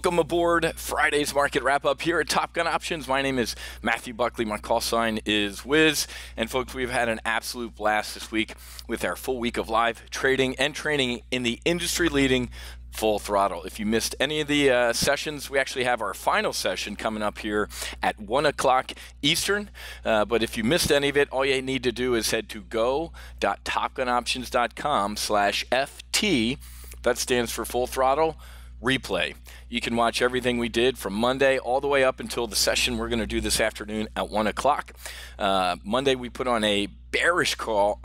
Welcome aboard Friday's market wrap-up here at Top Gun Options. My name is Matthew Buckley. My call sign is Wiz. And folks, we've had an absolute blast this week with our full week of live trading and training in the industry-leading Full Throttle. If you missed any of the sessions, we actually have our final session coming up here at 1 o'clock Eastern. But if you missed any of it, all you need to do is head to go.topgunoptions.com/FT. That stands for Full Throttle Replay. You can watch everything we did from Monday all the way up until the session we're going to do this afternoon at 1 o'clock. Monday we put on a bearish call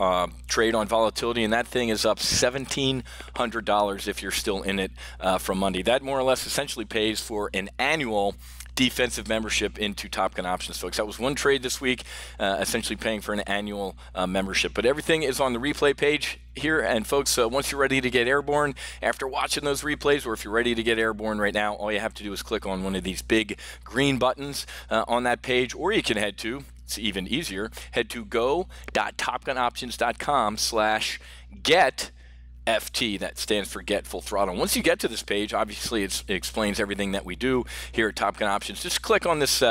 trade on volatility, and that thing is up $1,700 if you're still in it from Monday. That more or less essentially pays for an annual defensive membership into Top Gun Options, folks. That was one trade this week, essentially paying for an annual membership. But everything is on the replay page here. And folks, once you're ready to get airborne after watching those replays, or if you're ready to get airborne right now, all you have to do is click on one of these big green buttons on that page, or you can head to, it's even easier, head to go.topgunoptions.com/get FT. That stands for Get Full Throttle. Once you get to this page, obviously it explains everything that we do here at Top Gun Options. Just click on this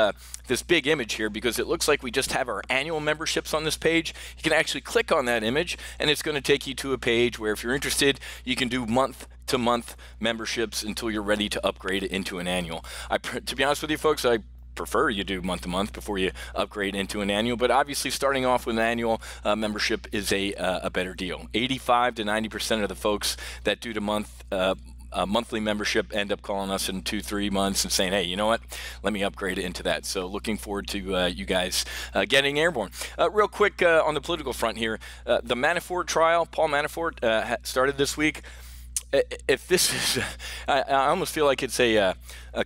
this big image here, because it looks like we just have our annual memberships on this page. You can actually click on that image, and it's going to take you to a page where, if you're interested, you can do month-to-month memberships until you're ready to upgrade it into an annual. To be honest with you, folks, I prefer you do month-to-month before you upgrade into an annual, but obviously starting off with an annual membership is a better deal. 85 to 90% of the folks that do the monthly membership end up calling us in 2-3 months and saying, hey, you know what, let me upgrade it into that. So looking forward to you guys getting airborne. Real quick on the political front here, the Manafort trial, Paul Manafort, started this week. If this is, I almost feel like it's a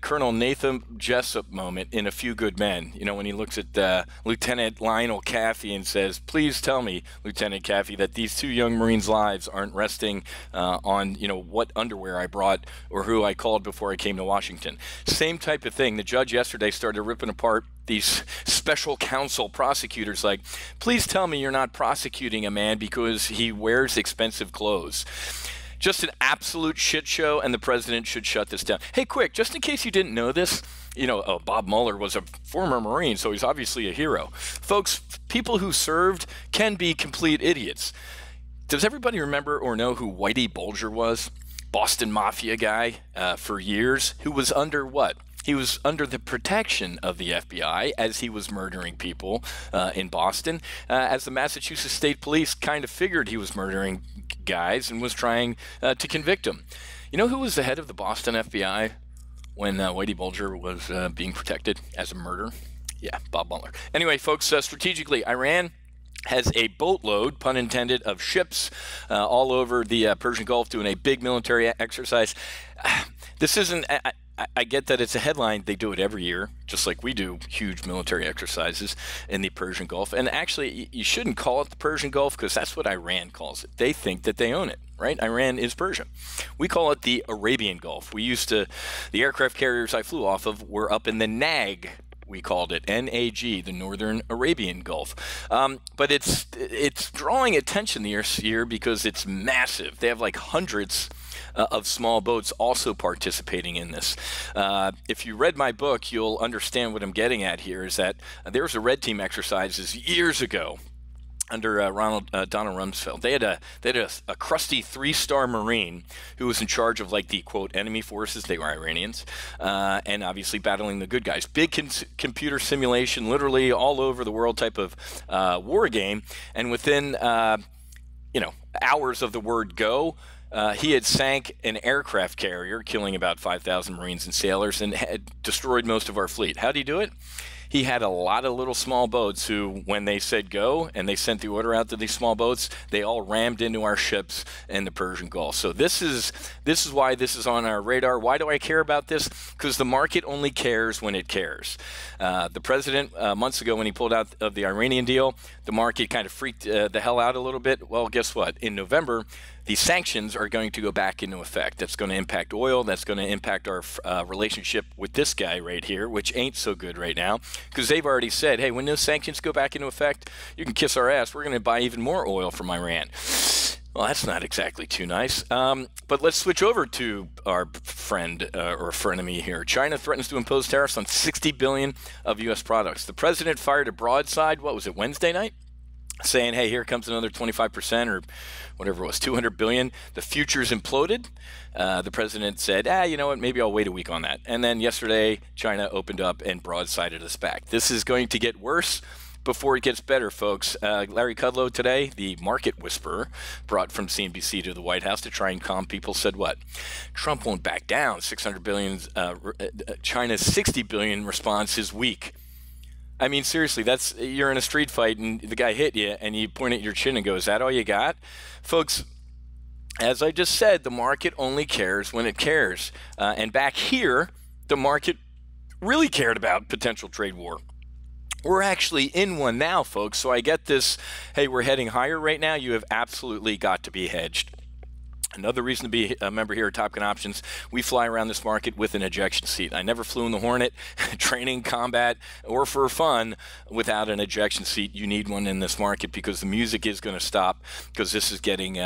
Colonel Nathan Jessup moment in A Few Good Men. You know, when he looks at Lieutenant Lionel Caffey and says, please tell me, Lieutenant Caffey, that these two young Marines' lives aren't resting on, you know, what underwear I brought or who I called before I came to Washington. Same type of thing. The judge yesterday started ripping apart these special counsel prosecutors, like, please tell me you're not prosecuting a man because he wears expensive clothes. Just an absolute shit show, and the president should shut this down. Hey, quick, just in case you didn't know this, you know, Bob Mueller was a former Marine, so he's obviously a hero. Folks, people who served can be complete idiots. Does everybody remember or know who Whitey Bulger was? Boston Mafia guy for years, who was under what? He was under the protection of the FBI as he was murdering people in Boston, as the Massachusetts State Police kind of figured he was murdering guys and was trying to convict him. You know who was the head of the Boston FBI when Whitey Bulger was being protected as a murderer? Yeah, Bob Mueller. Anyway, folks, strategically, Iran has a boatload, pun intended, of ships all over the Persian Gulf doing a big military exercise. This isn't... I get that it's a headline. They do it every year, just like we do huge military exercises in the Persian Gulf. And actually, you shouldn't call it the Persian Gulf, because that's what Iran calls it. They think that they own it, right? Iran is Persia. We call it the Arabian Gulf. We used to, the aircraft carriers I flew off of were up in the NAG. We called it NAG, the Northern Arabian Gulf. But it's drawing attention this year because it's massive. They have like hundreds of small boats also participating in this. If you read my book, you'll understand what I'm getting at here, is that there was a red team exercises years ago under Donald Rumsfeld. They had a crusty 3-star Marine who was in charge of, like, the quote enemy forces. They were Iranians, and obviously battling the good guys. Big computer simulation, literally all over the world type of war game. And within hours of the word go, he had sank an aircraft carrier, killing about 5,000 Marines and sailors, and had destroyed most of our fleet. How did he do it? He had a lot of little small boats who, when they said go and they sent the order out to these small boats, they all rammed into our ships in the Persian Gulf. So this is why this is on our radar. Why do I care about this? Because the market only cares when it cares. The president, months ago when he pulled out of the Iranian deal, the market kind of freaked the hell out a little bit. Well, guess what? In November, the sanctions are going to go back into effect. That's going to impact oil. That's going to impact our relationship with this guy right here, which ain't so good right now, because they've already said, hey, when those sanctions go back into effect, you can kiss our ass. We're going to buy even more oil from Iran. Well, that's not exactly too nice. But let's switch over to our friend or frenemy here. China threatens to impose tariffs on 60 billion of U.S. products. The president fired a broadside, what was it, Wednesday night? Saying, hey, here comes another 25% or whatever it was, 200 billion. The futures imploded. The president said, you know what, maybe I'll wait a week on that. And then yesterday, China opened up and broadsided us back. This is going to get worse before it gets better, folks. Larry Kudlow today, the market whisperer, brought from CNBC to the White House to try and calm people, said what? Trump won't back down. 600 billion, China's 60 billion response is weak. I mean, seriously, you're in a street fight and the guy hit you and you point at your chin and go, is that all you got? Folks, as I just said, the market only cares when it cares. And back here, the market really cared about potential trade war. We're actually in one now, folks. So I get this, hey, we're heading higher right now. You have absolutely got to be hedged. Another reason to be a member here at Top Gun Options, we fly around this market with an ejection seat. I never flew in the Hornet, training, combat, or for fun without an ejection seat. You need one in this market because the music is going to stop because this is getting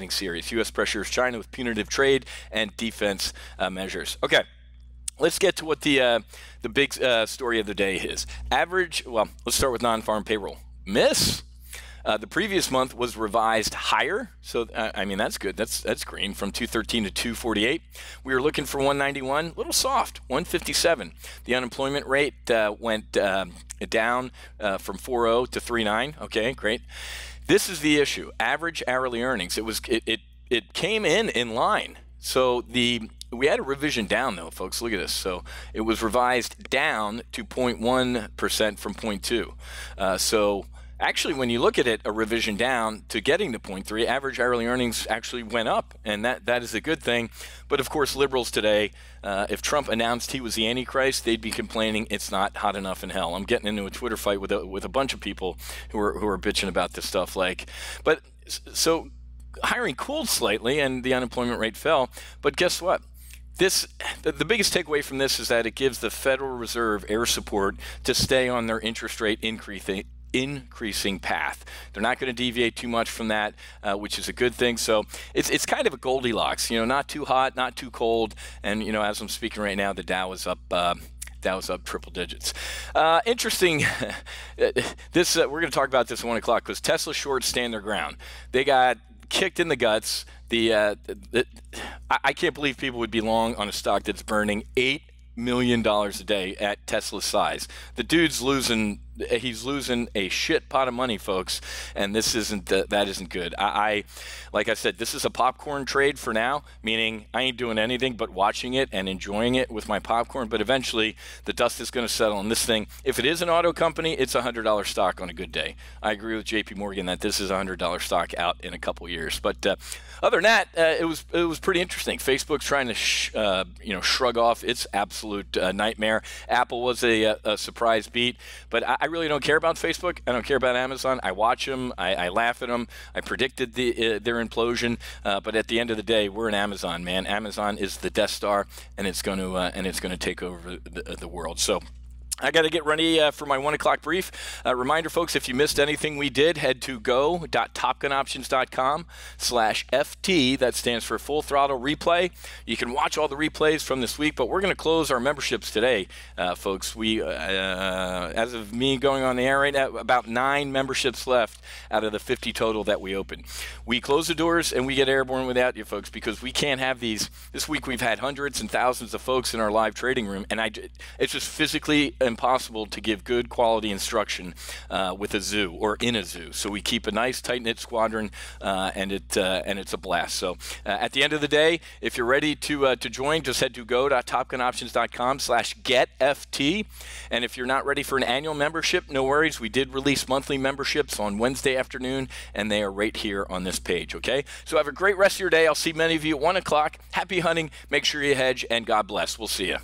serious. U.S. pressures China with punitive trade and defense measures. Okay. Let's get to what the big story of the day is. Let's start with non-farm payroll. Miss. The previous month was revised higher, so I mean that's good. That's green from 213 to 248. We were looking for 191, a little soft, 157. The unemployment rate went down from 4.0 to 3.9. Okay, great. This is the issue. Average hourly earnings. It came in line. So we had a revision down though, folks. Look at this. So it was revised down to 0.1% from 0.2. So actually, when you look at it, a revision down to getting to 0.3, average hourly earnings actually went up, and that is a good thing. But of course, liberals today, if Trump announced he was the Antichrist, they'd be complaining it's not hot enough in hell. I'm getting into a Twitter fight with a bunch of people who are bitching about this stuff. So hiring cooled slightly, and the unemployment rate fell. But guess what? The biggest takeaway from this is that it gives the Federal Reserve air support to stay on their interest rate increasing path. They're not going to deviate too much from that, which is a good thing. So it's kind of a Goldilocks, not too hot, not too cold. And as I'm speaking right now, the Dow is up. Triple digits. Interesting. We're going to talk about this at 1 o'clock because Tesla shorts stand their ground. They got kicked in the guts. I can't believe people would be long on a stock that's burning $8 million a day at Tesla's size. The dude's losing a shit pot of money, folks, and that isn't good. Like I said, this is a popcorn trade for now, meaning I ain't doing anything but watching it and enjoying it with my popcorn, but eventually the dust is going to settle on this thing. If it is an auto company, it's a $100 stock on a good day. I agree with JP Morgan that this is a $100 stock out in a couple years, but other than that, it was pretty interesting. Facebook's trying to shrug off its absolute nightmare. Apple was a surprise beat, but I really don't care about Facebook. I don't care about Amazon. I watch them. I laugh at them. I predicted their implosion, but at the end of the day, we're in Amazon, man. Amazon is the Death Star, and it's going to take over the world. So I got to get ready for my 1 o'clock brief. Reminder, folks, if you missed anything we did, head to go.topgunoptions.com/FT. That stands for Full Throttle Replay. You can watch all the replays from this week, but we're going to close our memberships today, folks. We, as of me going on the air right now, about 9 memberships left out of the 50 total that we opened. We close the doors and we get airborne without you, folks, because we can't have these. This week we've had hundreds and thousands of folks in our live trading room, and it's just physically impossible to give good quality instruction with a zoo or in a zoo. So we keep a nice tight-knit squadron, and it's a blast. So at the end of the day, if you're ready to join, just head to go.topgunoptions.com/getft. And if you're not ready for an annual membership, no worries. We did release monthly memberships on Wednesday afternoon, and they are right here on this page, okay? So have a great rest of your day. I'll see many of you at 1 o'clock. Happy hunting. Make sure you hedge, and God bless. We'll see you.